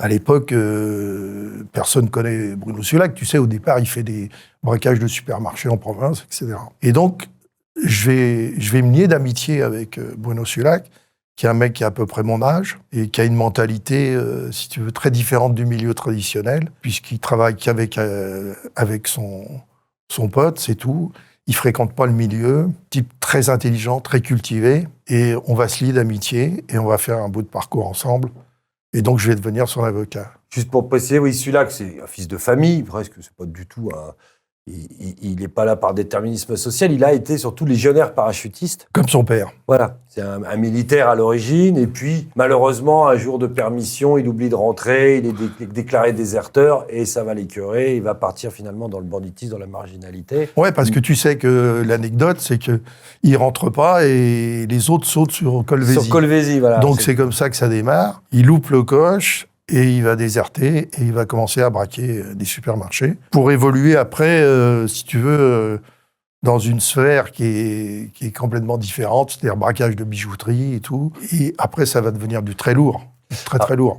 À l'époque, personne connaît Bruno Sulac. Tu sais, au départ, il fait des braquages de supermarchés en province, etc. Et donc, je vais me lier d'amitié avec Bruno Sulac, qui est un mec qui a à peu près mon âge et qui a une mentalité, si tu veux, très différente du milieu traditionnel, puisqu'il travaille qu'avec avec son pote, c'est tout. Il fréquente pas le milieu, type très intelligent, très cultivé, et on va se lier d'amitié et on va faire un bout de parcours ensemble. Et donc, je vais devenir son avocat. Juste pour préciser, oui, Sulac, c'est un fils de famille, presque, c'est pas du tout un... Il n'est pas là par déterminisme social, il a été surtout légionnaire parachutiste. Comme son père. Voilà, c'est un militaire à l'origine, et puis malheureusement, un jour de permission, il oublie de rentrer, il est déclaré déserteur, et ça va l'écœurer, il va partir finalement dans le banditisme, dans la marginalité. Ouais, parce que tu sais que l'anecdote, c'est qu'il ne rentre pas et les autres sautent sur Colvézi. Sur Colvézi, voilà. Donc c'est comme ça que ça démarre. Il loupe le coche. Et il va déserter et il va commencer à braquer des supermarchés pour évoluer après, si tu veux, dans une sphère qui est complètement différente, c'est-à-dire braquage de bijouterie et tout. Et après, ça va devenir du très lourd, très lourd.